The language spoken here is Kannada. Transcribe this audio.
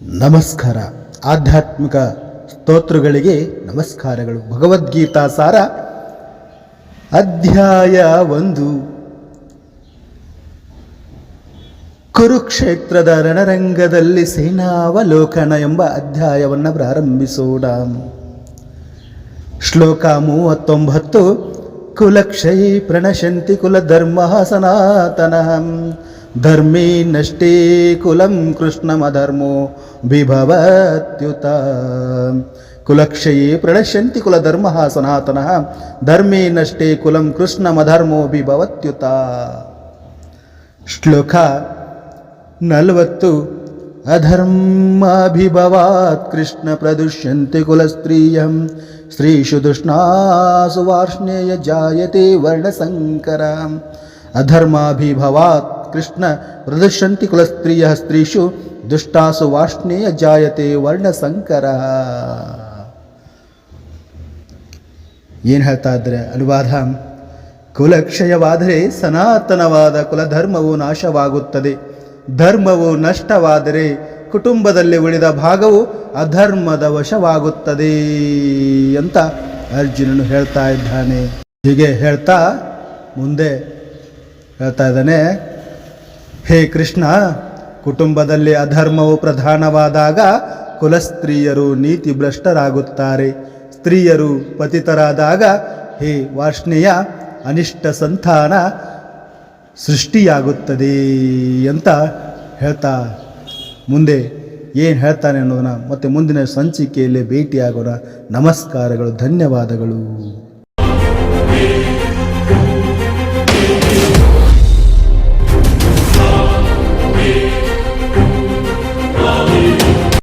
ನಮಸ್ಕಾರ. ಆಧ್ಯಾತ್ಮಿಕ ಸ್ತೋತ್ರಗಳಿಗೆ ನಮಸ್ಕಾರಗಳು. ಭಗವದ್ಗೀತಾ ಸಾರ ಅಧ್ಯಾಯ 1. ಕುರುಕ್ಷೇತ್ರದ ರಣರಂಗದಲ್ಲಿ ಸೇನಾವಲೋಕನ ಎಂಬ ಅಧ್ಯಾಯವನ್ನು ಪ್ರಾರಂಭಿಸೋಣ. ಶ್ಲೋಕ 39. ಕುಲಕ್ಷಯೇ ಪ್ರಣಶಂತಿ ಕುಲಧರ್ಮ ಸನಾತನಃ ಧರ್ಮೇ ನಷ್ಟೇ ಕುಲಂ ಕೃಷ್ಣಮಧರ್ಮೋ ವಿಭವತ್ಯುತ. ಕುಲಕ್ಷಯೇ ಪ್ರಣಶ್ಯಂತಿ ಕುಲಧರ್ಮ ಸನಾತನಃ ಧರ್ಮೇ ನಷ್ಟೇ ಕುಲಂ ಕೃಷ್ಣಮಧರ್ಮೋ ವಿಭವತ್ಯುತ. ಶ್ಲೋಕ 40. ಅಧರ್ಮಾಭಿಭವಾತ್ ಕೃಷ್ಣ ಪ್ರದುಷ್ಯಂತೆ ಕುಲಸ್ತ್ರೀಯಂ ಸ್ತ್ರೀಷು ದುಷ್ಣಾಸು ವಾರ್ಷ್ಣೇಯ ಜಾಯತೆ ವರ್ಣಸಂಕರ. ಅಧರ್ಮಾಭಿಭವಾತ್ ಕೃಷ್ಣ ಪ್ರದರ್ಶಂತಿ ಕುಲಸ್ತ್ರೀಯ ಸ್ತ್ರೀಷು ದುಷ್ಟಾಸು ವಾರ್ಷ್ಣೇಯ ಜಾಯತೆ ವರ್ಣಸಂಕರ. ಏನು ಹೇಳ್ತಾ ಇದ್ರೆ ಅನುವಾದ: ಕುಲಕ್ಷಯವಾದರೆ ಸನಾತನವಾದ ಕುಲಧರ್ಮವು ನಾಶವಾಗುತ್ತದೆ. ಧರ್ಮವು ನಷ್ಟವಾದರೆ ಕುಟುಂಬದಲ್ಲಿ ಉಳಿದ ಭಾಗವು ಅಧರ್ಮದ ವಶವಾಗುತ್ತದೆ ಅಂತ ಅರ್ಜುನನು ಹೇಳ್ತಾ ಇದ್ದಾನೆ. ಹೀಗೆ ಹೇಳ್ತಾ ಮುಂದೆ ಹೇಳ್ತಾ ಇದ್ದಾನೆ, ಹೇ ಕೃಷ್ಣ, ಕುಟುಂಬದಲ್ಲಿ ಅಧರ್ಮವು ಪ್ರಧಾನವಾದಾಗ ಕುಲಸ್ತ್ರೀಯರು ನೀತಿಭ್ರಷ್ಟರಾಗುತ್ತಾರೆ. ಸ್ತ್ರೀಯರು ಪತಿತರಾದಾಗ ಹೇ ವಾರ್ಷ್ಣೇಯ ಅನಿಷ್ಟ ಸಂತಾನ ಸೃಷ್ಟಿಯಾಗುತ್ತದೆ ಅಂತ ಹೇಳ್ತಾ ಮುಂದೆ ಏನು ಹೇಳ್ತಾನೆ ಅನ್ನೋದನ್ನ ಮತ್ತೆ ಮುಂದಿನ ಸಂಚಿಕೆಯಲ್ಲಿ ಭೇಟಿಯಾಗೋಣ. ನಮಸ್ಕಾರಗಳು, ಧನ್ಯವಾದಗಳು.